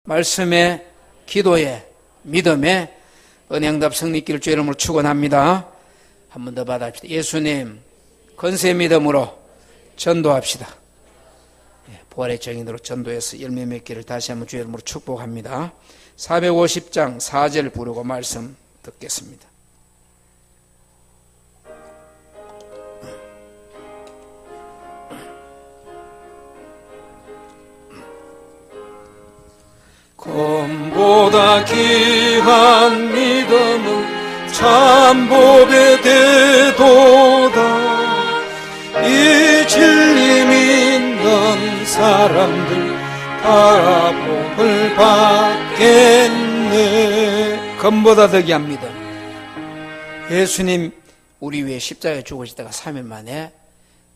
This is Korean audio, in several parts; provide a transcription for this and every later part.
말씀에, 기도에, 믿음에 은행답 승리길 주의 이름으로 축원합니다. 한 번 더 받아봅시다. 예수님 권세 믿음으로 전도합시다. 부활의 정인으로 전도해서 열매 맺기를 다시 한번 주의 이름으로 축복합니다. 450장 4절 부르고 말씀 듣겠습니다. 검보다 귀한 믿음은 참복의 대도다. 이 진리 믿는 사람들 다 복을 받겠네. 검보다 더 귀한 믿음. 예수님 우리 위해 십자가에 죽으시다가 3일 만에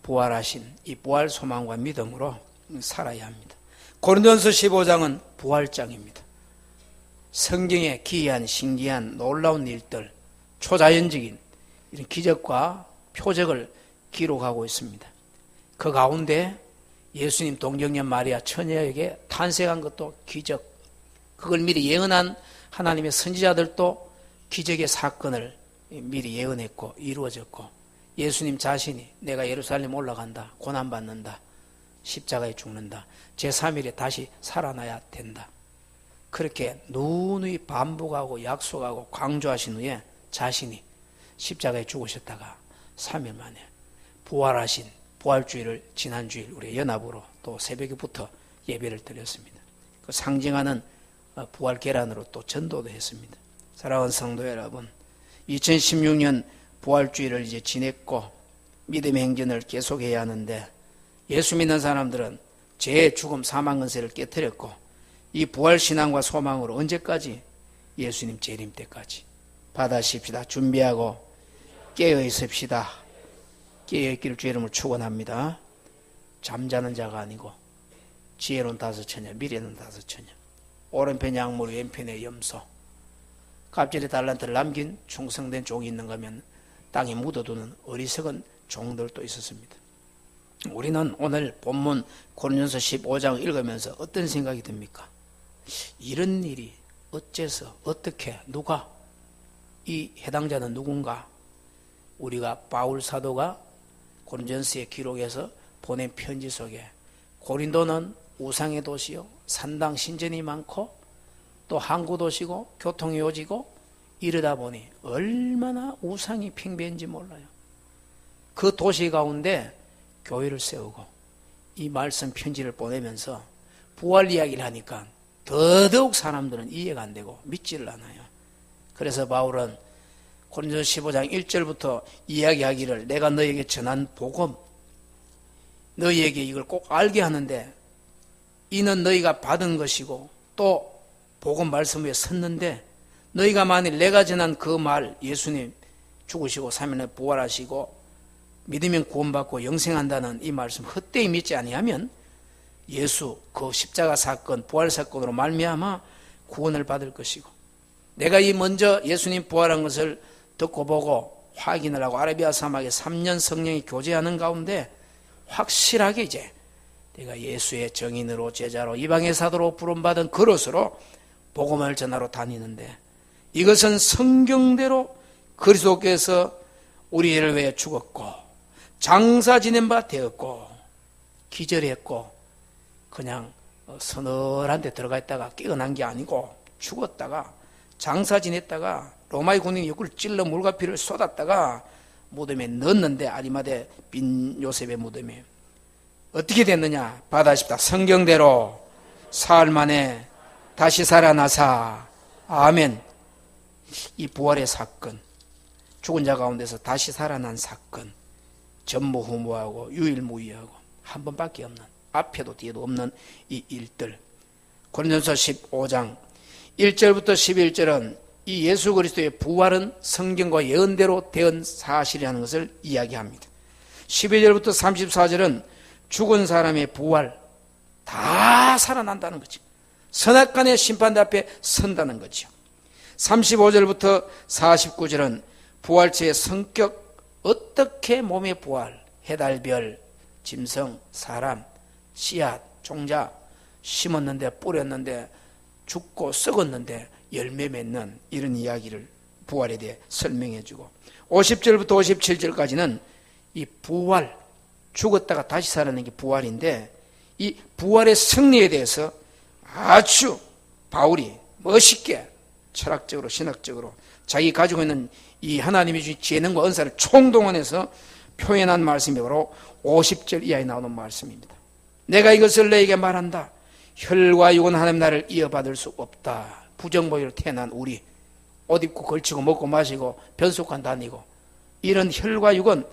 부활하신 이 부활 소망과 믿음으로 살아야 합니다. 고린도전서 15장은 부활장입니다. 성경에 기이한 신기한 놀라운 일들, 초자연적인 이런 기적과 표적을 기록하고 있습니다. 그 가운데 예수님 동정녀 마리아 처녀에게 탄생한 것도 기적, 그걸 미리 예언한 하나님의 선지자들도 기적의 사건을 미리 예언했고 이루어졌고, 예수님 자신이 내가 예루살렘 올라간다, 고난받는다, 십자가에 죽는다, 제3일에 다시 살아나야 된다, 그렇게 누누이 반복하고 약속하고 강조하신 후에 자신이 십자가에 죽으셨다가 3일 만에 부활하신 부활주일을 지난주일 우리 연합으로 또 새벽에부터 예배를 드렸습니다. 그 상징하는 부활 계란으로 또 전도도 했습니다. 사랑하는 성도 여러분, 2016년 부활주일을 이제 지냈고 믿음의 행진을 계속해야 하는데, 예수 믿는 사람들은 죄의 죽음 사망 권세를 깨뜨렸고 이 부활신앙과 소망으로 언제까지? 예수님 재림 때까지 받아십시다. 준비하고 깨어 있읍시다. 깨어 있기를 주의 이름으로 축원합니다. 잠자는 자가 아니고 지혜로운 다섯처녀, 미래는 다섯처녀, 오른편 약물 왼편에 염소, 갑절의 달란트를 남긴 충성된 종이 있는가 하면 땅에 묻어두는 어리석은 종들도 있었습니다. 우리는 오늘 본문 고린도전서 15장 읽으면서 어떤 생각이 듭니까? 이런 일이 어째서, 어떻게, 누가, 이 해당자는 누군가? 우리가 바울 사도가 고린도전서의 기록에서 보낸 편지 속에 고린도는 우상의 도시요, 산당 신전이 많고 또 항구 도시고 교통이 요지고 이러다 보니 얼마나 우상이 팽배한지 몰라요. 그 도시 가운데 교회를 세우고 이 말씀 편지를 보내면서 부활 이야기를 하니까 더더욱 사람들은 이해가 안 되고 믿지를 않아요. 그래서 바울은 고린도전서 15장 1절부터 이야기하기를, 내가 너에게 전한 복음, 너희에게 이걸 꼭 알게 하는데 이는 너희가 받은 것이고 또 복음 말씀 위에 섰는데, 너희가 만일 내가 전한 그 말, 예수님 죽으시고 3일에 부활하시고 믿으면 구원받고 영생한다는 이 말씀 헛되이 믿지 아니하면 예수 그 십자가 사건, 부활 사건으로 말미암아 구원을 받을 것이고, 내가 이 먼저 예수님 부활한 것을 듣고 보고 확인을 하고 아라비아 사막에 3년 성령이 교제하는 가운데 확실하게 이제 내가 예수의 정인으로 제자로 이방의 사도로 부름받은 그릇으로 복음을 전하러 다니는데, 이것은 성경대로 그리스도께서 우리를 위해 죽었고 장사 지낸 바 되었고 기절했고 그냥 서늘한 데 들어가 있다가 깨어난 게 아니고 죽었다가 장사 지냈다가 로마의 군인이 옆구리 찔러 물과 피를 쏟았다가 무덤에 넣었는데, 아리마대 빈 요셉의 무덤에 어떻게 됐느냐? 받아십시다. 성경대로 사흘 만에 다시 살아나사. 아멘. 이 부활의 사건, 죽은 자 가운데서 다시 살아난 사건, 전무후무하고 유일무이하고 한 번밖에 없는, 앞에도 뒤에도 없는 이 일들, 고린도전서 15장 1절부터 11절은 이 예수 그리스도의 부활은 성경과 예언대로 된 사실이라는 것을 이야기합니다. 12절부터 34절은 죽은 사람의 부활, 다 살아난다는 거죠. 선악간의 심판대 앞에 선다는 거죠. 35절부터 49절은 부활체의 성격, 어떻게 몸의 부활, 해달별, 짐승, 사람, 씨앗, 종자 심었는데 뿌렸는데 죽고 썩었는데 열매 맺는 이런 이야기를 부활에 대해 설명해 주고 50절부터 57절까지는 이 부활, 죽었다가 다시 살아나는 게 부활인데 이 부활의 승리에 대해서 아주 바울이 멋있게 철학적으로 신학적으로 자기 가지고 있는 이 하나님이 주신 재능과 은사를 총동원해서 표현한 말씀이 바로 50절 이하에 나오는 말씀입니다. 내가 이것을 너에게 말한다. 혈과 육은 하나님 나라를 이어받을 수 없다. 부정보이로 태어난 우리 옷 입고 걸치고 먹고 마시고 변속관 다니고 이런 혈과 육은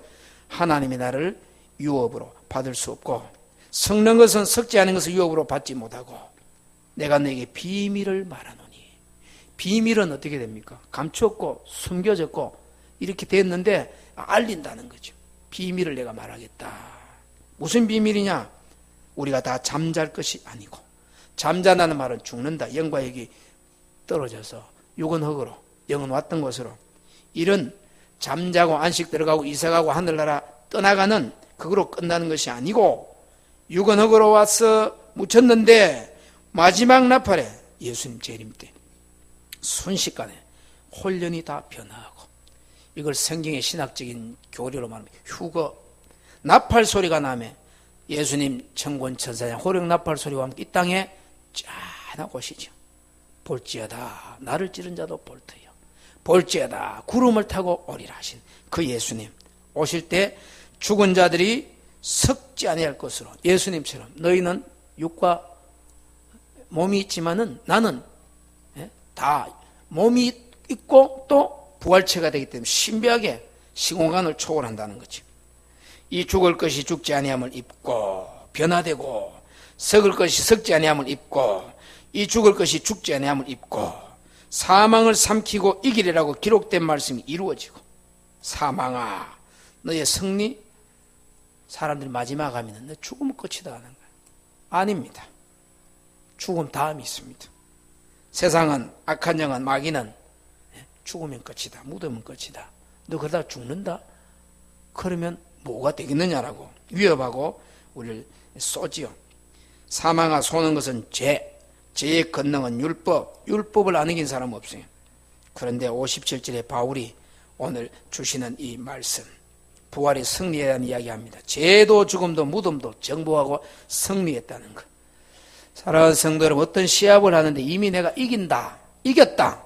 하나님의 나라를 유업으로 받을 수 없고 섞는 것은 섞지 않은 것을 유업으로 받지 못하고 내가 너에게 비밀을 말하노니 비밀은 어떻게 됩니까? 감추었고 숨겨졌고 이렇게 됐는데 알린다는 거죠. 비밀을 내가 말하겠다. 무슨 비밀이냐? 우리가 다 잠잘 것이 아니고 잠자다는 말은 죽는다. 영과 육이 떨어져서 육은 흙으로 영은 왔던 곳으로 이런 잠자고 안식 들어가고 이사가고 하늘나라 떠나가는 그거로 끝나는 것이 아니고 육은 흙으로 와서 묻혔는데 마지막 나팔에 예수님 재림 때 순식간에 홀연히 다 변화하고 이걸 성경의 신학적인 교리로 말하면 휴거 나팔 소리가 나면 예수님 천군 천사장 호령 나팔 소리와 함께 이 땅에 짠하고 오시죠. 볼지어다 나를 찌른 자도 볼터요 볼지어다 구름을 타고 오리라 하신 그 예수님 오실 때 죽은 자들이 썩지 아니할 것으로 예수님처럼 너희는 육과 몸이 있지만은 나는 다 몸이 있고 또 부활체가 되기 때문에 신비하게 시공간을 초월한다는 거죠. 이 죽을 것이 죽지 아니함을 입고 변화되고 썩을 것이 썩지 아니함을 입고 이 죽을 것이 죽지 아니함을 입고 사망을 삼키고 이기리라고 기록된 말씀이 이루어지고 사망아 너의 승리 사람들이 마지막 하면 너 죽으면 끝이다 하는 거예요. 아닙니다. 죽음 다음이 있습니다. 세상은 악한 영은 마귀는 죽으면 끝이다. 묻으면 끝이다. 너 그러다 죽는다? 그러면 뭐가 되겠느냐라고 위협하고 우리를 쏘지요. 사망아 쏘는 것은 죄, 죄의 권능은 율법, 율법을 안 이긴 사람은 없어요. 그런데 57절에 바울이 오늘 주시는 이 말씀 부활의 승리에 대한 이야기합니다. 죄도 죽음도 무덤도 정복하고 승리했다는 것. 사랑하는 성도 여러분, 어떤 시합을 하는데 이미 내가 이긴다, 이겼다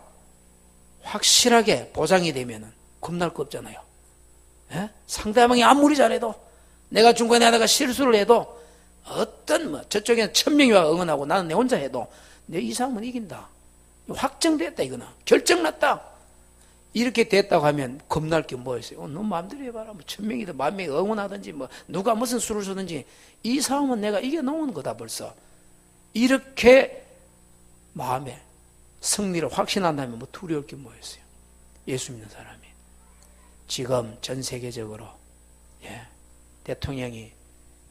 확실하게 보장이 되면 겁날 거 없잖아요. 에? 상대방이 아무리 잘해도 내가 중간에 하다가 실수를 해도 어떤 저쪽에는 1000명이 와 응원하고 나는 내 혼자 해도 내 이상은 이긴다. 확정됐다. 이거는 결정났다. 이렇게 됐다고 하면 겁날 게 뭐 있어요? 너 마음대로 해봐라. 뭐 1000명이든 10,000명이 응원하든지 뭐 누가 무슨 수를 쓰든지 이 싸움은 내가 이겨놓은 거다 벌써. 이렇게 마음에 승리를 확신한다면 뭐 두려울 게 뭐 있어요? 예수 믿는 사람이 지금 전 세계적으로 대통령이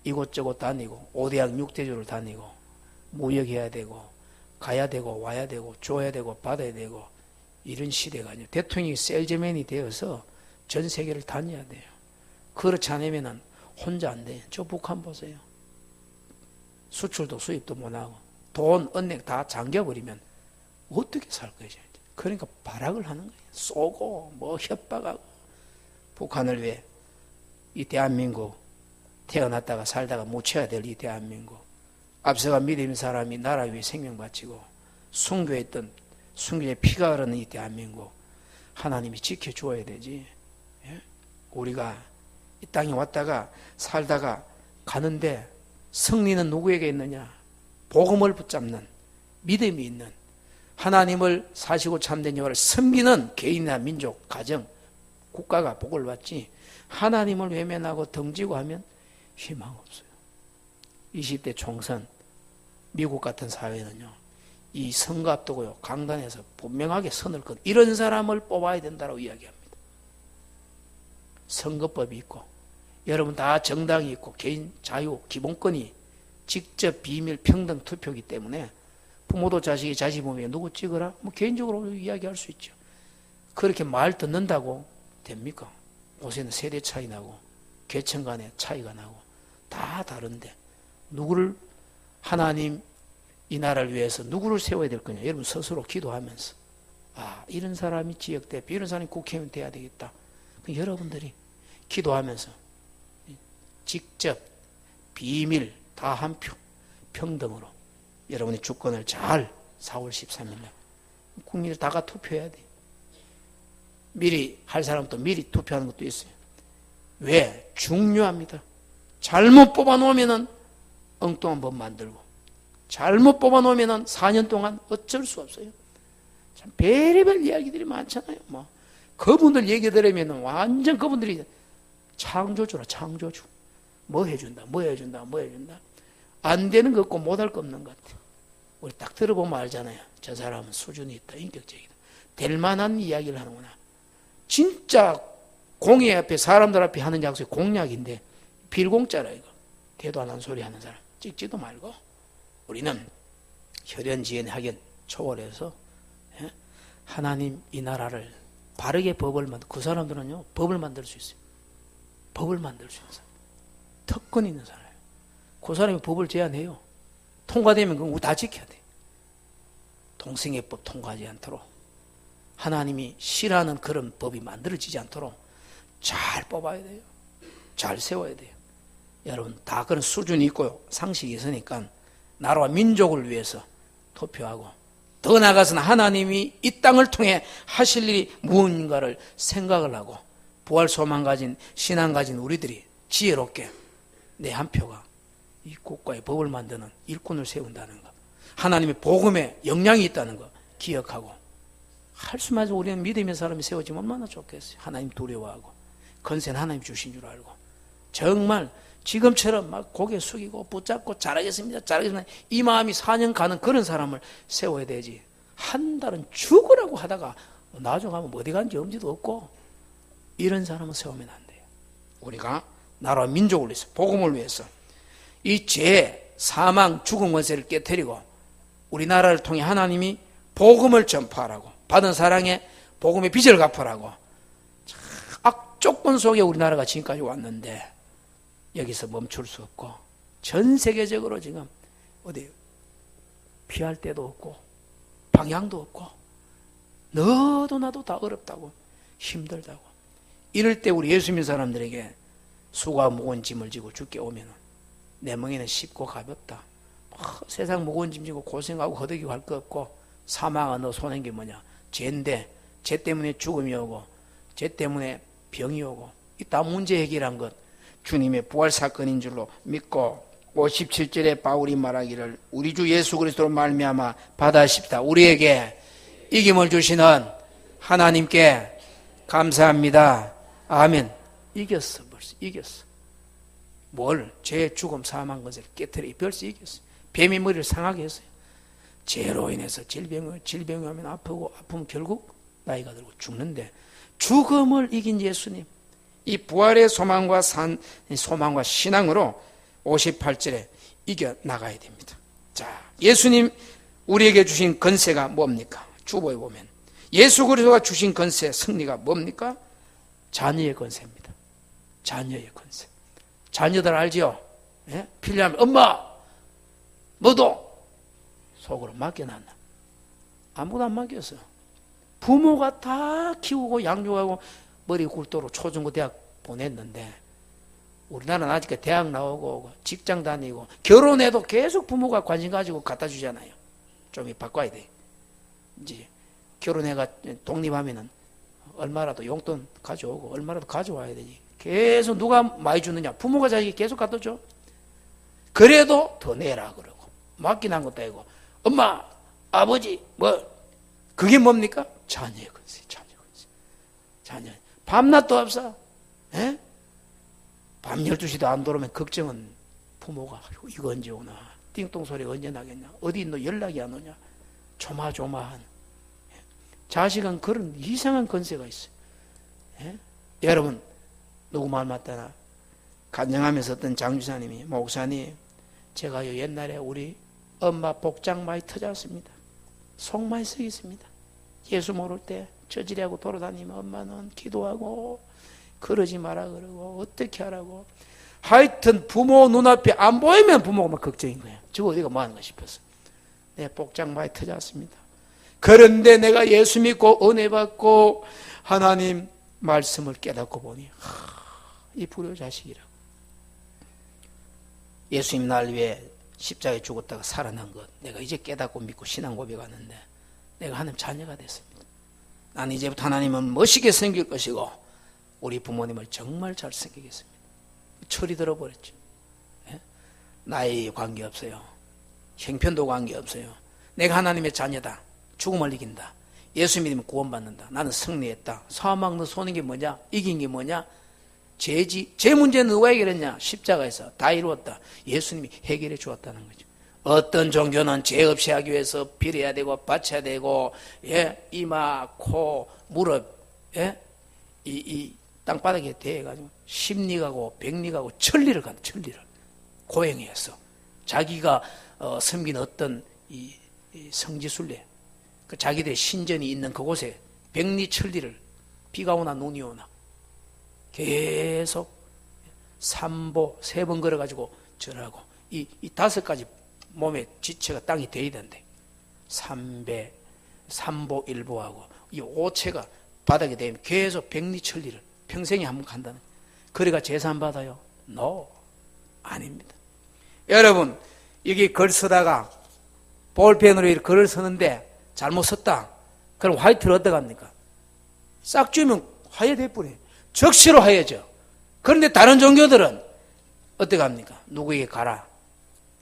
이곳저곳 다니고 5대학 6대주를 다니고 무역해야 되고 가야 되고 와야 되고 줘야 되고 받아야 되고 이런 시대가 아니에요. 대통령이 셀즈맨이 되어서 전 세계를 다녀야 돼요. 그렇지 않으면 혼자 안 돼요. 저 북한 보세요. 수출도 수입도 못하고 돈, 은행 다 잠겨버리면 어떻게 살 거예요? 그러니까 발악을 하는 거예요. 쏘고 뭐 협박하고 북한을 왜 이 대한민국 태어났다가 살다가 묻혀야 될 이 대한민국 앞서가 믿음의 사람이 나라 위에 생명 바치고 순교했던 순교의 피가 흐르는 이 대한민국 하나님이 지켜줘야 되지. 우리가 이 땅에 왔다가 살다가 가는데 승리는 누구에게 있느냐? 복음을 붙잡는 믿음이 있는 하나님을 사시고 참된 여호와를 섬기는 개인이나 민족, 가정, 국가가 복을 받지 하나님을 외면하고 덩지고 하면 희망 없어요. 20대 총선 미국 같은 사회는요. 이 선거 앞두고요. 강단에서 분명하게 선을 긋 이런 사람을 뽑아야 된다고 이야기합니다. 선거법이 있고 여러분 다 정당이 있고 개인 자유 기본권이 직접 비밀 평등 투표이기 때문에 부모도 자식이 자식 보면 누구 찍어라? 뭐 개인적으로 이야기할 수 있죠. 그렇게 말 듣는다고 됩니까? 요새는 세대 차이 나고 계층 간의 차이가 나고 다 다른데 누구를 하나님 이 나라를 위해서 누구를 세워야 될 거냐? 여러분 스스로 기도하면서 이런 사람이 지역대표, 이런 사람이 국회의원 돼야 되겠다. 여러분들이 기도하면서 직접 비밀 다 한 표 평등으로 여러분의 주권을 잘 4월 13일 날 국민들 다가 투표해야 돼. 미리 할 사람도 미리 투표하는 것도 있어요. 왜? 중요합니다. 잘못 뽑아놓으면 엉뚱한 법 만들고, 잘못 뽑아놓으면 4년 동안 어쩔 수 없어요. 참 별의별 이야기들이 많잖아요. 그분들 얘기 들으면 완전 그분들이 창조주라, 창조주. 뭐 해준다. 안 되는 거 없고 못할 거 없는 것 같아. 우리 딱 들어보면 알잖아요. 저 사람은 수준이 있다, 인격적이다. 될 만한 이야기를 하는구나. 진짜 공예 앞에 사람들 앞에 하는 약속이 공약인데 빌공짜라 이거. 대도 안 하는 소리 하는 사람 찍지도 말고 우리는 혈연지연 학연 초월해서 하나님 이 나라를 바르게 법을 만들, 그 사람들은요 법을 만들 수 있어요. 법을 만들 수 있는 사람, 특권 있는 사람. 그 사람이 법을 제안해요. 통과되면 그건 우리 다 지켜야 돼. 동성애법 통과하지 않도록, 하나님이 싫어하는 그런 법이 만들어지지 않도록 잘 뽑아야 돼요. 잘 세워야 돼요. 여러분 다 그런 수준이 있고요, 상식이 있으니까 나라와 민족을 위해서 투표하고, 더 나아가서는 하나님이 이 땅을 통해 하실 일이 무언가를 생각을 하고, 부활 소망 가진 신앙 가진 우리들이 지혜롭게 내 한 표가 이 국가의 법을 만드는 일꾼을 세운다는 것, 하나님의 복음에 영향이 있다는 것 기억하고 할 수만 해서 우리는 믿음의 사람이 세워지면 얼마나 좋겠어요. 하나님 두려워하고 건세는 하나님 주신 줄 알고 정말 지금처럼 막 고개 숙이고 붙잡고 잘하겠습니다 이 마음이 4년 가는 그런 사람을 세워야 되지. 한 달은 죽으라고 하다가 나중에 가면 어디 간지 엄지도 없고 이런 사람은 세우면 안 돼요. 우리가 나라와 민족을 위해서, 복음을 위해서 이 죄, 사망, 죽음 권세를 깨뜨리고 우리나라를 통해 하나님이 복음을 전파하라고, 받은 사랑에 복음의 빚을 갚으라고, 악조건 속에 우리나라가 지금까지 왔는데 여기서 멈출 수 없고 전 세계적으로 지금 어디 피할 데도 없고 방향도 없고 너도 나도 다 어렵다고 힘들다고. 이럴 때 우리 예수 믿는 사람들에게 수가 무거운 짐을 지고 죽게 오면 내 멍에는 쉽고 가볍다. 세상 무거운 짐 지고 고생하고 허덕이고 할 거 없고, 사망아 너 손한 게 뭐냐? 죄인데 죄 때문에 죽음이 오고 죄 때문에 병이 오고, 이 다 문제 해결한 것 주님의 부활 사건인 줄로 믿고 57절에 바울이 말하기를 우리 주 예수 그리스도로 말미암아 받아십시다. 우리에게 이김을 주시는 하나님께 감사합니다. 아멘. 이겼어. 벌써 이겼어. 뭘? 죄, 죽음, 사망 것을 깨뜨려 벌써 이겼어. 뱀이 머리를 상하게 했어요. 죄로 인해서 질병이 오면 아프고, 아프면 결국 나이가 들고 죽는데 죽음을 이긴 예수님, 이 부활의 소망과 신앙으로 58절에 이겨나가야 됩니다. 자, 예수님 우리에게 주신 건세가 뭡니까? 주보에 보면 예수 그리스도가 주신 건세, 승리가 뭡니까? 자녀의 건세입니다. 자녀의 건세. 자녀들 알지요? 예? 필요하면 엄마 너도 속으로 맡겨놨나? 아무도 안 맡겼어. 부모가 다 키우고 양육하고 머리 굴도록 초중고 대학 보냈는데 우리나라는 아직 대학 나오고 직장 다니고 결혼해도 계속 부모가 관심 가지고 갖다 주잖아요. 좀 바꿔야 돼. 이제 결혼해가 독립하면은 얼마라도 용돈 가져오고 얼마라도 가져와야 되지. 계속 누가 많이 주느냐? 부모가 자식이 계속 갖다 줘. 그래도 더 내라 그러고 맡기는 것도 아니고 엄마, 아버지 뭐 그게 뭡니까? 자녀의 건세, 자녀의 건세. 자녀. 밤낮도 없어. 에? 밤 12시도 안 들어오면 걱정은 부모가 이거 언제 오나? 띵동 소리가 언제 나겠냐? 어디 있노? 연락이 안 오냐? 조마조마한. 자식은 그런 이상한 건세가 있어요. 에? 여러분 누구 말 맞다나 간증하면서 어떤 장주사님이 목사님 제가요 옛날에 우리 엄마 복장 많이 터졌습니다. 속 많이 썩있습니다. 예수 모를 때 저지리하고 돌아다니면 엄마는 기도하고 그러지 마라 그러고 어떻게 하라고 하여튼 부모 눈앞에 안 보이면 부모가 막 걱정인 거예요. 저거 어디가 뭐 하는가 싶어서. 내 복장 많이 터졌습니다. 그런데 내가 예수 믿고 은혜 받고 하나님 말씀을 깨닫고 보니 이 불효자식이라고. 예수님 날 위해 십자가에 죽었다가 살아난 것, 내가 이제 깨닫고 믿고 신앙 고백하는데 내가 하나님 자녀가 됐습니다. 나는 이제부터 하나님은 멋있게 생길 것이고 우리 부모님을 정말 잘 생기겠습니다. 철이 들어버렸죠. 예? 나이 관계없어요. 형편도 관계없어요. 내가 하나님의 자녀다. 죽음을 이긴다. 예수 믿으면 구원받는다. 나는 승리했다. 사망 쏘는 게 뭐냐? 이긴 게 뭐냐? 죄지. 죄 문제는 누가 해결했냐? 십자가에서 다 이루었다. 예수님이 해결해 주었다는 거죠. 어떤 종교는 죄 없이 하기 위해서 빌어야 되고 바쳐야 되고, 예, 이마, 코, 무릎, 예, 이 땅바닥에 대해가지고 십리가고 백리가고 천리를 간다. 천리를 고행해서 자기가 섬긴 어떤 이 성지순례, 그 자기들의 신전이 있는 그곳에 백리 천리를 비가 오나 눈이 오나 계속 삼보 3번 걸어가지고 절하고 이 5가지 몸에 지체가 땅이 돼야 된대. 삼배, 삼보 일보하고 이 5체가 바닥에 대면 계속 백리천리를 평생에 한번 간다는. 그래가 재산 받아요? No, 아닙니다. 여러분, 여기 글 쓰다가 볼펜으로 이렇게 글을 쓰는데 잘못 썼다. 그럼 화이트를 어떡합니까? 싹 지우면 하얘 돼버려요. 적시로 하얘져. 그런데 다른 종교들은 어떡합니까? 누구에게 가라.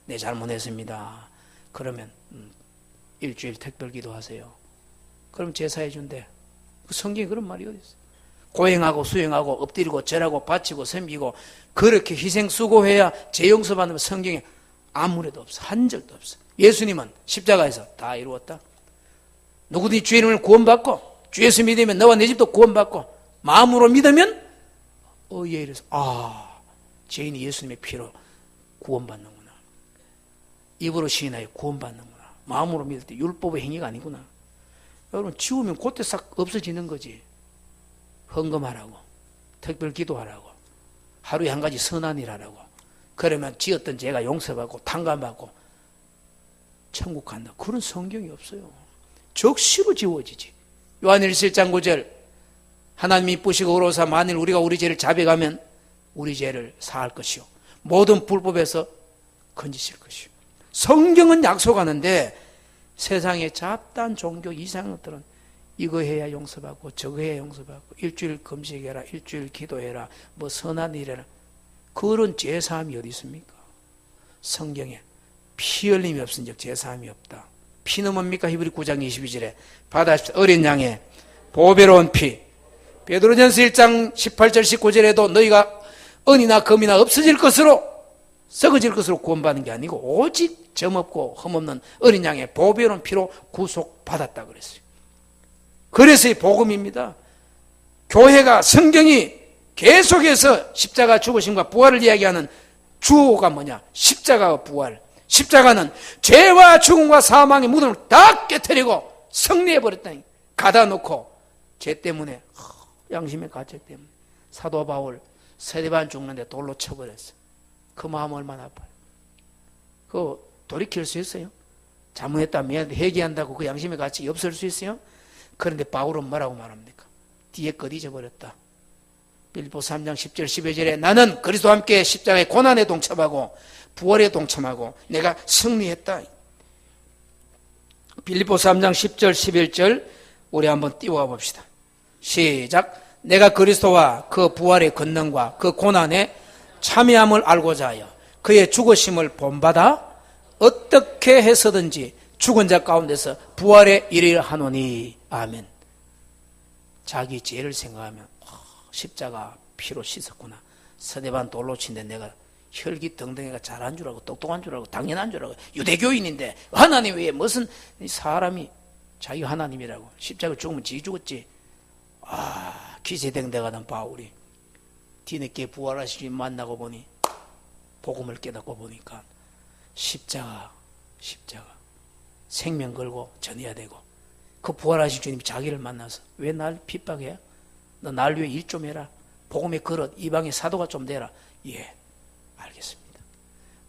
네, 잘못했습니다. 그러면 일주일 특별기도 하세요. 그럼 제사해 준대. 그 성경에 그런 말이 어디 있어요? 고행하고 수행하고 엎드리고 절하고 바치고 섬기고 그렇게 희생 수고해야 죄 용서받는 성경에 아무래도 없어. 한 적도 없어. 예수님은 십자가에서 다 이루었다. 누구든지 주의 이름을 구원받고 주 예수 믿으면 너와 내 집도 구원받고 마음으로 믿으면 예 이래서 죄인이 예수님의 피로 구원받는구나. 입으로 시인하여 구원받는구나. 마음으로 믿을 때 율법의 행위가 아니구나. 여러분, 지우면 그때 싹 없어지는 거지. 헌금하라고, 특별 기도하라고, 하루에 한 가지 선한 일 하라고. 그러면 지었던 죄가 용서받고 탕감받고 천국 간다. 그런 성경이 없어요. 적시로 지워지지. 요한일서 1장 9절 하나님이 이쁘시고 의로우사 만일 우리가 우리 죄를 자백하면 우리 죄를 사할 것이요 모든 불법에서 건지실 것이요. 성경은 약속하는데 세상의 잡다한 종교 이상한 것들은 이거 해야 용서받고 저거 해야 용서받고 일주일 금식해라, 일주일 기도해라, 뭐 선한 일 해라. 그런 죄사함이 어디 있습니까? 성경에 피 흘림이 없은 적 죄사함이 없다. 피는 뭡니까? 히브리 9장 22절에 받아십시오. 어린 양의 보배로운 피. 베드로전서 1장 18절 19절에도 너희가 은이나 금이나 없어질 것으로 썩어질 것으로 구원받는 게 아니고 오직 점없고 흠없는 어린 양의 보배로운 피로 구속받았다 그랬어요. 그래서 이 복음입니다. 교회가 성경이 계속해서 십자가 죽으심과 부활을 이야기하는 주어가 뭐냐? 십자가와 부활. 십자가는 죄와 죽음과 사망의 무덤을 다 깨뜨리고 승리해버렸다니. 가다 놓고 죄 때문에 양심의 가책 때문에 사도 바울 스데반 죽는데 돌로 쳐버렸어. 그 마음 얼마나 아파요. 그거 돌이킬 수 있어요? 잘못했다 미안해 회개한다고 그 양심의 가책이 없을 수 있어요? 그런데 바울은 뭐라고 말합니까? 뒤에 것 잊어버렸다. 빌립보서 3장 10절 12절에 나는 그리스도와 함께 십자가의 고난에 동참하고 부활에 동참하고 내가 승리했다. 빌립보서 3장 10절 11절 우리 한번 띄워가 봅시다. 시작. 내가 그리스도와 그 부활의 권능과 그 고난에 참여함을 알고자 하여 그의 죽으심을 본받아 어떻게 해서든지 죽은 자 가운데서 부활에 이르려 하노니. 아멘. 자기 죄를 생각하면 십자가 피로 씻었구나. 스데반 돌로 친데 내가 혈기 등등해가 잘한 줄 알고 똑똑한 줄 알고 당연한 줄 알고 유대교인인데 하나님 외에 무슨 사람이 자기 하나님이라고. 십자가 죽으면 지 죽었지. 기세등등하던 바울이 뒤늦게 부활하신 주님 만나고 보니 복음을 깨닫고 보니까 십자가 생명 걸고 전해야 되고 그 부활하신 주님이 자기를 만나서 왜 날 핍박해? 너 날 위해 일 좀 해라. 복음의 그릇 이방의 사도가 좀 되라. 예, 알겠습니다.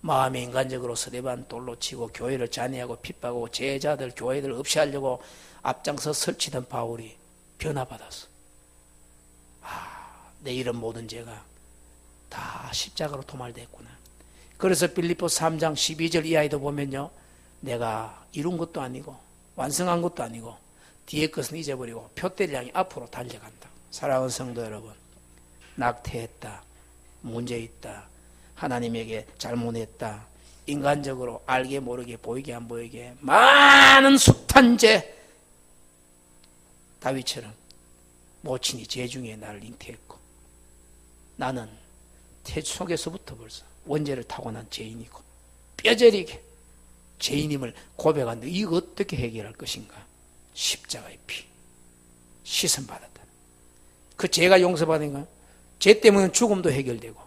마음에 인간적으로 서대반 돌로 치고 교회를 잔해하고 핍박하고 제자들 교회들 없이 하려고 앞장서 설치던 바울이 변화받았어. 내 이런 모든 죄가 다 십자가로 도말됐구나. 그래서 빌립보서 3장 12절 이하에도 보면요, 내가 이룬 것도 아니고 완성한 것도 아니고 뒤에 것은 잊어버리고 표대를 향해 앞으로 달려간다. 사랑하는 성도 여러분, 낙태했다, 문제있다, 하나님에게 잘못했다, 인간적으로 알게 모르게 보이게 안 보이게 많은 숱한 죄, 다윗처럼 모친이 죄 중에 나를 잉태했고, 나는 태주 속에서부터 벌써 원죄를 타고난 죄인이고 뼈저리게 죄인임을 고백하는데 이거 어떻게 해결할 것인가? 십자가의 피, 시선받았다. 그 죄가 용서받은 거, 죄 때문에 죽음도 해결되고,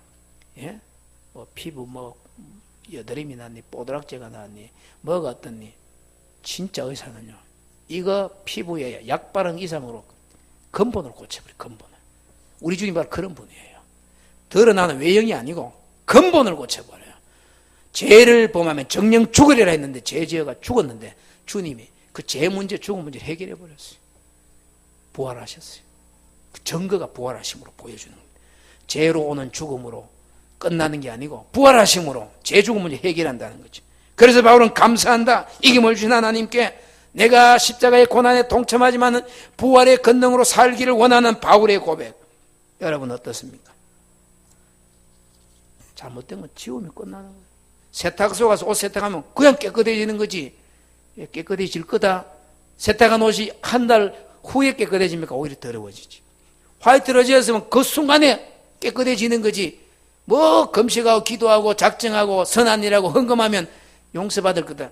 예? 피부 여드름이 났니, 뽀드락제가 났니, 뭐가 어떻니? 진짜 의사는요, 이거 피부에 약 바른 이상으로 근본으로 고쳐버려. 근본을. 우리 주님 바로 그런 분이에요. 드러나는 외형이 아니고 근본을 고쳐버려요. 죄를 범하면 정령 죽으리라 했는데 죄지어가 죽었는데 주님이 그 죄 문제, 죽음 문제를 해결해 버렸어요. 부활하셨어요. 그 증거가 부활하심으로 보여주는 겁니다. 죄로 오는 죽음으로 끝나는 게 아니고 부활하심으로 죄 죽음 문제 해결한다는 거죠. 그래서 바울은 감사한다. 이김을 주신 하나님께 내가 십자가의 고난에 동참하지만 부활의 권능으로 살기를 원하는 바울의 고백. 여러분 어떻습니까? 잘못된 건 지우면 끝나는 거예요. 세탁소 가서 옷 세탁하면 그냥 깨끗해지는 거지. 깨끗해질 거다. 세탁한 옷이 한 달 후에 깨끗해집니까? 오히려 더러워지지. 화이트 러지였으면 그 순간에 깨끗해지는 거지. 뭐 금식하고 기도하고 작정하고 선한 일하고 헌금하면 용서받을 거다.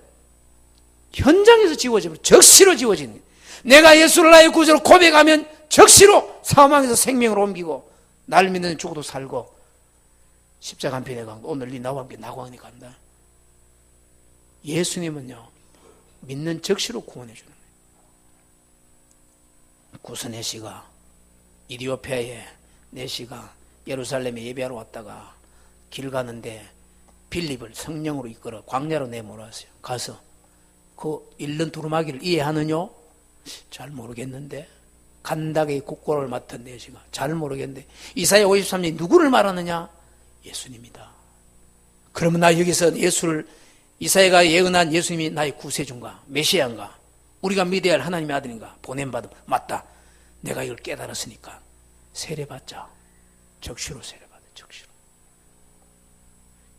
현장에서 지워지면 적시로 지워지는 거예요. 내가 예수를 나의 구주로 고백하면 적시로 사망에서 생명으로 옮기고 날 믿는 죽어도 살고 십자가 한편에 강도 오늘 네 나와 함께 나광에 간다. 예수님은요 믿는 적시로 구원해 주는 거예요. 구스네 씨가 이디오피아에 네시가 예루살렘에 예배하러 왔다가 길 가는데 빌립을 성령으로 이끌어 광야로 내몰았어요. 가서 그 잃는 두루마기를 이해하느냐? 잘 모르겠는데. 간닥의 국고를 맡은 네시가 잘 모르겠는데. 이사야 53년이 누구를 말하느냐? 예수님이다. 그러면 나 여기서 예수를, 이사야가 예언한 예수님이 나의 구세주인가 메시아인가 우리가 믿어야 할 하나님의 아들인가 보냄받음 맞다. 내가 이걸 깨달았으니까 세례받자. 적시로 세례받아. 적시로.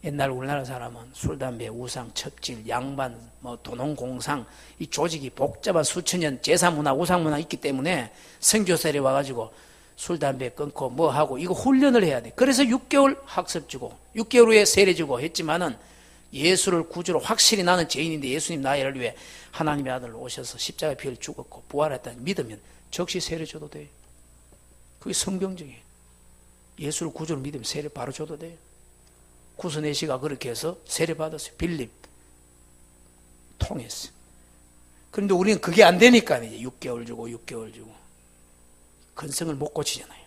옛날 우리나라 사람은 술, 담배, 우상, 첩질, 양반, 도농공상 이 조직이 복잡한 수천 년 제사문화, 우상문화 있기 때문에 선교사에 와가지고 술, 담배 끊고 뭐 하고 이거 훈련을 해야 돼. 그래서 6개월 학습 주고 6개월 후에 세례 주고 했지만은 예수를 구주로 확실히 나는 죄인인데 예수님 나를 위해 하나님의 아들로 오셔서 십자가의 피를 죽었고 부활했다는 믿으면 적시 세례 줘도 돼요. 그게 성경적이에요. 예수를 구주로 믿으면 세례 바로 줘도 돼요. 구스네 씨가 그렇게 해서 세례 받았어요. 빌립 통했어요. 그런데 우리는 그게 안 되니까 이제 6개월 주고 6개월 주고 근성을 못 고치잖아요.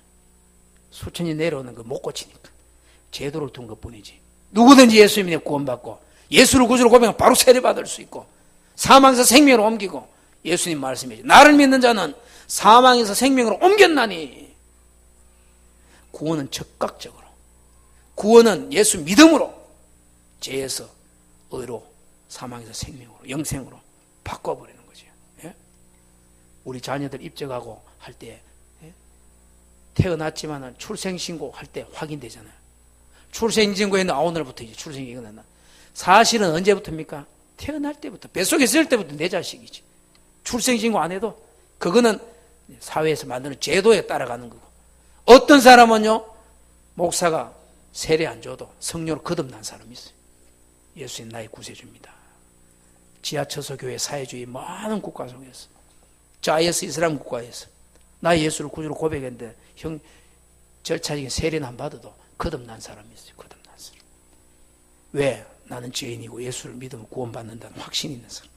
수천이 내려오는 거 못 고치니까 제도를 둔 것뿐이지. 누구든지 예수 믿으면 구원받고 예수를 구주로 고백하면 바로 세례받을 수 있고 사망에서 생명으로 옮기고 예수님 말씀이죠. 나를 믿는 자는 사망에서 생명으로 옮겼나니. 구원은 즉각적으로, 구원은 예수 믿음으로 죄에서 의로 사망에서 생명으로 영생으로 바꿔버리는 거죠. 예? 우리 자녀들 입적하고 할 때 태어났지만 출생신고 할 때 확인되잖아요. 출생신고에는 오늘부터 이제 출생신고가 났나. 사실은 언제부터입니까? 태어날 때부터, 뱃속에 있을 때부터 내 자식이지. 출생신고 안 해도 그거는 사회에서 만드는 제도에 따라가는 거고. 어떤 사람은요, 목사가 세례 안 줘도 성령으로 거듭난 사람이 있어요. 예수님 나의 구세주입니다. 지하철소 교회 사회주의 많은 국가 속에서, 저 IS 이슬람 국가에서 나 예수를 구주로 고백했는데 형 절차적인 세례는 안 받아도 거듭난 사람이 있어요. 거듭난 사람. 왜? 나는 죄인이고 예수를 믿으면 구원받는다는 확신이 있는 사람.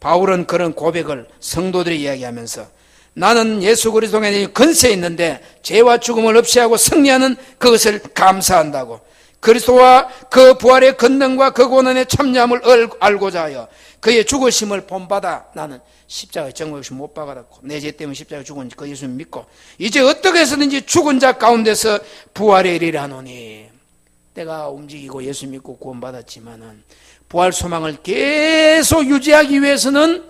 바울은 그런 고백을 성도들이 이야기하면서 나는 예수 그리스도에 건세 있는데 죄와 죽음을 없이 하고 승리하는 그것을 감사한다고. 그리스도와 그 부활의 권능과 그 고난의 참여함을 알고자 하여 그의 죽으심을 본받아 나는 십자가의 정욕심 못 박아놨고 내 죄 때문에 십자가에 죽은 그 예수님 믿고 이제 어떻게 해서든지 죽은 자 가운데서 부활에 이르려 하노니. 내가 움직이고 예수 믿고 구원받았지만은 부활 소망을 계속 유지하기 위해서는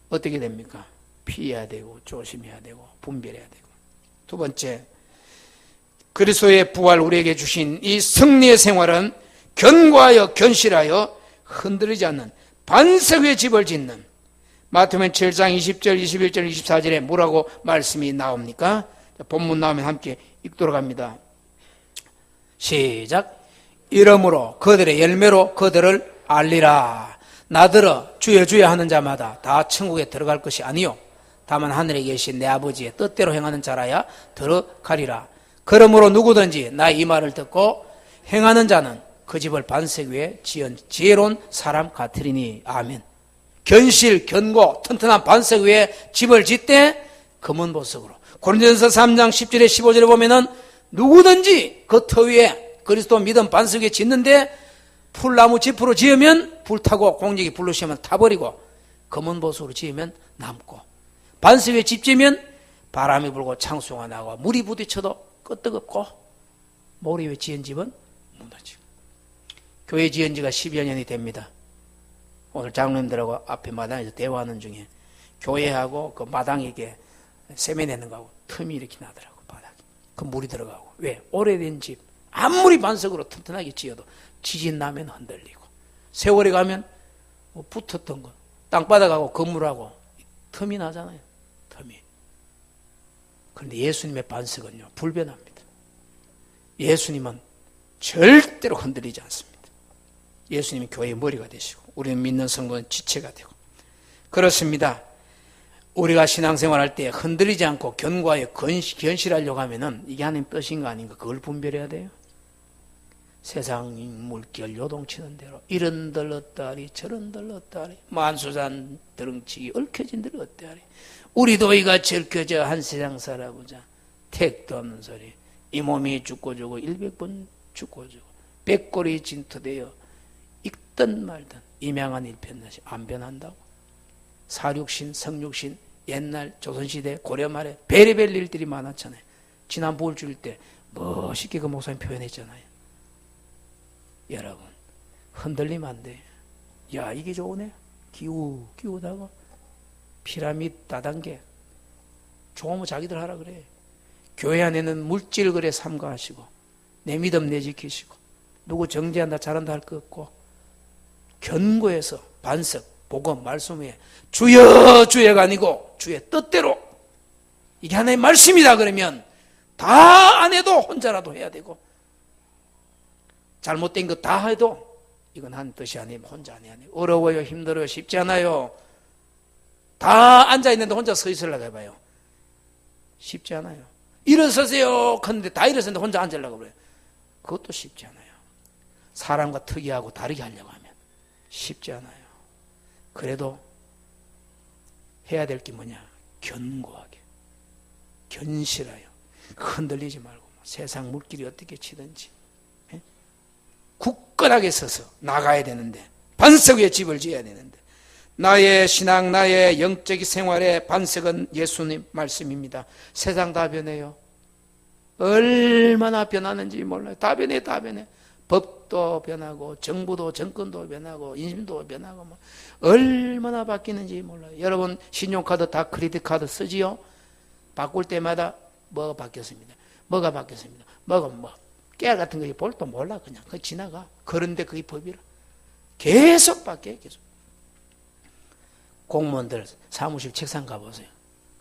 어떻게 됩니까? 피해야 되고 조심해야 되고 분별해야 되고. 두 번째, 그리스도의 부활 우리에게 주신 이 승리의 생활은 견고하여 견실하여 흔들리지 않는 반석 위에 집을 짓는, 마태복음 7장 20절 21절 24절에 뭐라고 말씀이 나옵니까? 본문 나오면 함께 읽도록 합니다. 시작. 이러므로 그들의 열매로 그들을 알리라. 나더러 주여 주여 하는 자마다 다 천국에 들어갈 것이 아니요 다만 하늘에 계신 내 아버지의 뜻대로 행하는 자라야 들어가리라. 그러므로 누구든지 나의 이 말을 듣고 행하는 자는 그 집을 반석 위에 지은 지혜로운 사람 같으리니. 아멘. 견실, 견고, 튼튼한 반석 위에 집을 짓되 검은 보석으로. 고린도전서 3장 10절에 15절에 보면은 누구든지 그 터 위에 그리스도 믿음 반석 위에 짓는데 풀나무 지프로 지으면 불타고 공적이 불로 씌우면 타버리고 검은 보석으로 지으면 남고, 반석 위에 집 지으면 바람이 불고 창수가 나고 물이 부딪혀도 끄떡없고 모래 위에 지은 집은 무너지고. 교회 지은 지가 10여 년이 됩니다. 오늘 장로님들하고 앞에 마당에서 대화하는 중에 교회하고 그 마당에게 세면내는 거하고 틈이 이렇게 나더라고. 바닥에 그 물이 들어가고. 왜? 오래된 집 아무리 반석으로 튼튼하게 지어도 지진 나면 흔들리고, 세월이 가면 뭐 붙었던 거 땅바닥하고 건물하고 틈이 나잖아요. 틈이. 그런데 예수님의 반석은요 불변합니다. 예수님은 절대로 흔들리지 않습니다. 예수님이 교회의 머리가 되시고 우리는 믿는 성도는 지체가 되고. 그렇습니다. 우리가 신앙생활할 때 흔들리지 않고 견고하게 견실하려고 하면은 이게 하나님 뜻인가 아닌가 그걸 분별해야 돼요. 세상 물결 요동치는 대로 이런 들렀다리 저런 들렀다리 만수산 드렁치기 얽혀진 대로 어때하리. 우리도 이같이 얽혀져 한 세상 살아보자. 택도 없는 소리. 이 몸이 죽고 죽고 100번 죽고 죽고 백골이 진토되어 읽든 말든 임양한 일편다시 안 변한다고. 사육신 성육신 옛날 조선시대 고려 말에 별의별 일들이 많았잖아요. 지난 부울주일 때 멋있게 그 목사님 표현했잖아요. 여러분 흔들리면 안 돼. 야 이게 좋으네. 기우다가 피라미드 다단계 좋으면 자기들 하라 그래. 교회 안에는 물질 그래 삼가하시고 내 믿음 내 지키시고 누구 정죄한다 잘한다 할 거 없고 견고해서 반석 복음 말씀 위에 주여 주여가 아니고 주의 뜻대로 이게 하나님의 말씀이다 그러면 다 안 해도 혼자라도 해야 되고, 잘못된 거 다 해도 이건 한 뜻이 아니면 혼자 안 해야 돼요. 어려워요, 힘들어요, 쉽지 않아요. 다 앉아있는데 혼자 서 있으려고 해봐요. 쉽지 않아요. 일어서세요 하는데 다 일어섰는데 혼자 앉으려고 그래요. 그것도 쉽지 않아요. 사람과 특이하고 다르게 하려고 하면 쉽지 않아요. 그래도 해야 될 게 뭐냐? 견고하게, 견실하여 흔들리지 말고 세상 물길이 어떻게 치든지 굳건하게 서서 나가야 되는데, 반석 위에 집을 지어야 되는데, 나의 신앙, 나의 영적 생활의 반석은 예수님 말씀입니다. 세상 다 변해요. 얼마나 변하는지 몰라요. 다 변해, 다 변해. 법도 변하고 정부도 정권도 변하고 인심도 변하고 뭐 얼마나 바뀌는지 몰라요. 여러분 신용카드 다 크레딧 카드 쓰지요? 바꿀 때마다 뭐가 바뀌었습니다. 뭐가 바뀌었습니다. 뭐가 뭐 깨알 같은 거 볼도 몰라. 그냥 그 지나가. 그런데 그게 법이라. 계속 바뀌어요. 계속. 공무원들 사무실 책상 가보세요.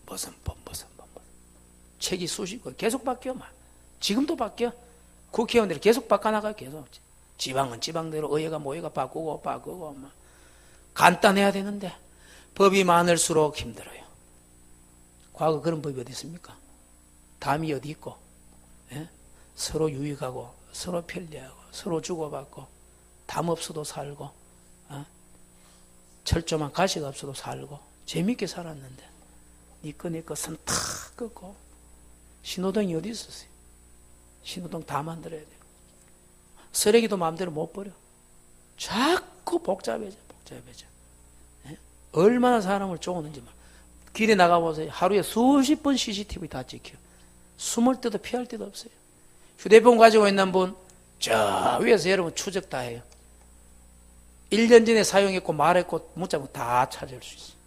무슨 법. 책이 수십 권 계속 바뀌어. 막. 지금도 바뀌어. 국회의원들이 계속 바꿔나가요. 계속. 지방은 지방대로 의회가 모회가 바꾸고 막. 간단해야 되는데 법이 많을수록 힘들어요. 과거 그런 법이 어디 있습니까? 담이 어디 있고, 예? 서로 유익하고 서로 편리하고 서로 주고받고 담 없어도 살고, 철조망 가시가 없어도 살고 재밌게 살았는데 니꺼 선 탁 끄고 신호등이 어디 있었어요? 신호등 다 만들어야 돼요. 쓰레기도 마음대로 못 버려. 자꾸 복잡해져. 예? 얼마나 사람을 쪼는지. 길에 나가보세요. 하루에 수십 번 CCTV 다 찍혀. 숨을 때도 피할 데도 없어요. 휴대폰 가지고 있는 분, 저 위에서 여러분 추적 다 해요. 1년 전에 사용했고 말했고 문자 다 찾을 수 있어요.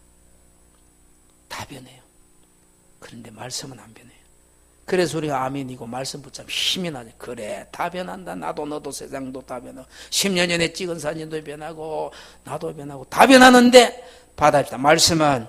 다 변해요. 그런데 말씀은 안 변해요. 그래서 우리가 아멘이고 말씀 붙잡으면 힘이 나죠. 그래, 다 변한다. 나도 너도 세상도 다 변하고 10년 전에 찍은 사진도 변하고 나도 변하고 다 변하는데 받아줍시다. 말씀은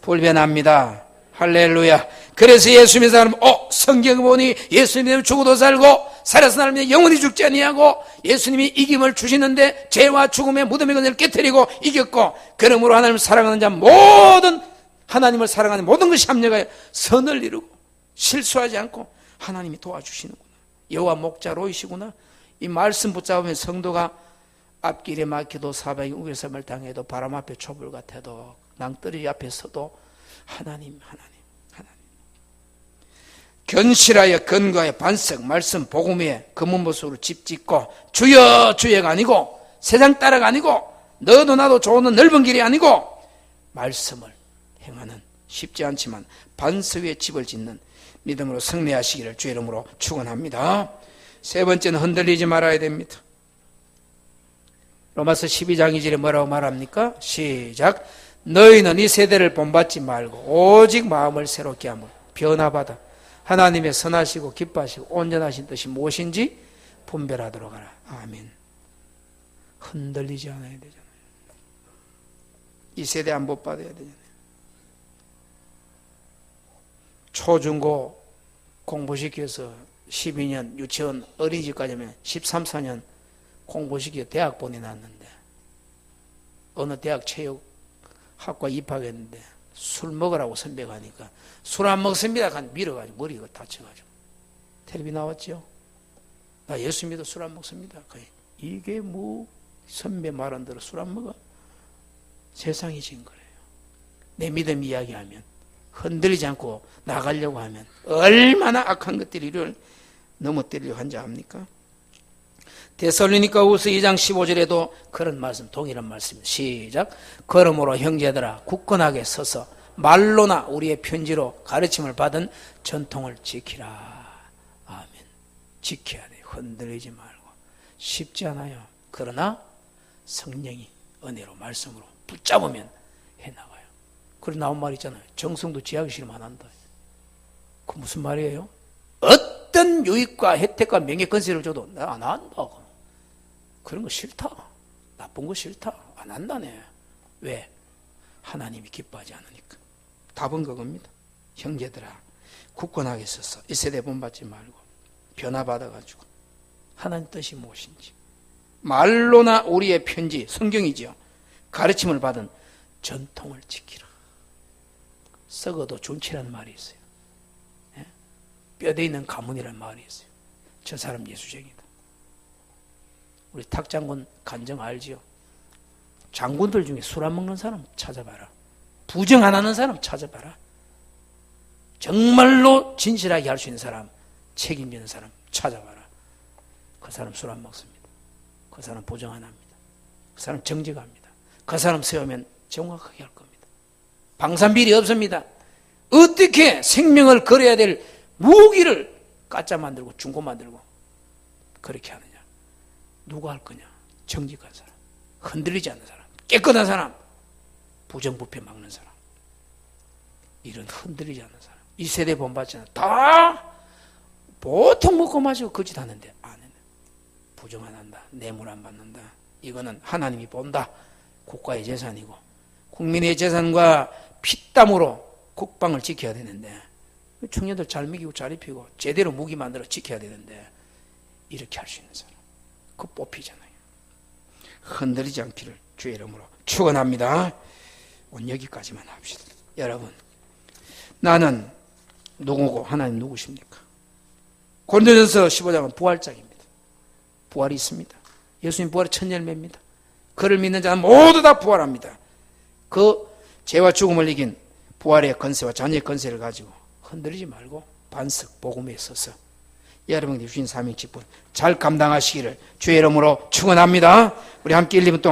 불변합니다. 할렐루야. 그래서 예수 믿는 사람은 성경 보니 예수님은 죽어도 살고 살아서 사람이 영원히 죽지 아니하고 예수님이 이김을 주시는데 죄와 죽음의 무덤의 근을 깨뜨리고 이겼고 그러므로 하나님을 사랑하는 자 모든 하나님을 사랑하는 모든 것이 합력하여 선을 이루고 실수하지 않고 하나님이 도와주시는구나. 여호와 목자로이시구나. 이 말씀 붙잡으면 성도가 앞길에 막혀도 사방이 우겨섬을 당해도 바람 앞에 촛불 같아도 낭떠러지 앞에 서도 하나님 견실하여 근거하여 반석 말씀 복음 위에 검은보석으로 집 짓고 주여 주여가 아니고 세상 따라가 아니고 너도 나도 좋은 넓은 길이 아니고 말씀을 행하는 쉽지 않지만 반석 위에 집을 짓는 믿음으로 승리하시기를 주의 이름으로 축원합니다. 세 번째는 흔들리지 말아야 됩니다. 로마서 12장 2절에 뭐라고 말합니까? 시작. 너희는 이 세대를 본받지 말고 오직 마음을 새롭게 함으로 변화받아 하나님의 선하시고 기뻐하시고 온전하신 뜻이 무엇인지 분별하도록 하라. 아멘. 흔들리지 않아야 되잖아요. 이 세대 안 본받아야 되잖아요. 초중고 공부시켜서 12년 유치원 어린이집까지 하면 13, 14년 공부시켜 대학 보내놨는데 어느 대학 체육학과 입학했는데 술 먹으라고 선배가 하니까 술 안 먹습니다. 밀어가지고 머리가 다쳐가지고 텔레비 나왔죠. 나 예수 믿어 술 안 먹습니다. 이게 뭐 선배 말한 대로 술 안 먹어? 세상이 진 거예요. 내 믿음 이야기하면 흔들리지 않고 나가려고 하면 얼마나 악한 것들이 이를 넘어뜨리려고 한지 압니까? 데살로니가후서 2장 15절에도 그런 말씀, 동일한 말씀입니다. 시작. 그러므로 형제들아 굳건하게 서서 말로나 우리의 편지로 가르침을 받은 전통을 지키라. 아멘. 지켜야 돼요. 흔들리지 말고. 쉽지 않아요. 그러나 성령이 은혜로 말씀으로 붙잡으면 해나가요. 그래 나온 말 있잖아요. 정성도 지하기 싫으면 안 한다. 그 무슨 말이에요? 어떤 유익과 혜택과 명예 건세를 줘도 나 안 한다고. 그런 거 싫다. 나쁜 거 싫다. 안 한다네. 왜? 하나님이 기뻐하지 않으니까. 답은 그겁니다. 형제들아 굳건하게 서서 이 세대 본받지 말고 변화받아가지고 하나님 뜻이 무엇인지 말로나 우리의 편지 성경이지요. 가르침을 받은 전통을 지키라. 썩어도 준치라는 말이 있어요. 뼈대 있는 가문이라는 말이 있어요. 저 사람 예수쟁이다. 우리 탁장군 간정 알지요? 장군들 중에 술 안 먹는 사람 찾아봐라. 부정 안 하는 사람 찾아봐라. 정말로 진실하게 할 수 있는 사람, 책임지는 사람 찾아봐라. 그 사람 술 안 먹습니다. 그 사람 부정 안 합니다. 그 사람 정직합니다. 그 사람 세우면 정확하게 할 겁니다. 방산비리 없습니다. 어떻게 생명을 걸어야 될 무기를 가짜 만들고 중고 만들고 그렇게 하느냐? 누가 할 거냐? 정직한 사람, 흔들리지 않는 사람, 깨끗한 사람, 부정부패 막는 사람. 이런 흔들리지 않는 사람. 이 세대 본받지 않는 다 보통 먹고 마시고 거짓하는데 안 해. 부정 안 한다. 뇌물 안 받는다. 이거는 하나님이 본다. 국가의 재산이고 국민의 재산과 피땀으로 국방을 지켜야 되는데 청년들 잘 먹이고 잘 입히고 제대로 무기 만들어 지켜야 되는데 이렇게 할 수 있는 사람 그 뽑히잖아요. 흔들리지 않기를 주의 이름으로 축원합니다. 오늘 여기까지만 합시다. 여러분 나는 누구고 하나님 누구십니까? 고린도전서 15장은 부활장입니다. 부활이 있습니다. 예수님 부활의 첫 열매입니다. 그를 믿는 자는 모두 다 부활합니다. 그 죄와 죽음을 이긴 부활의 건세와 자녀의 건세를 가지고 흔들리지 말고 반석 복음에 서서 여러분들이 주신 사명 직분 잘 감당하시기를 주의 이름으로 축원합니다. 우리 함께 1, 2분 동안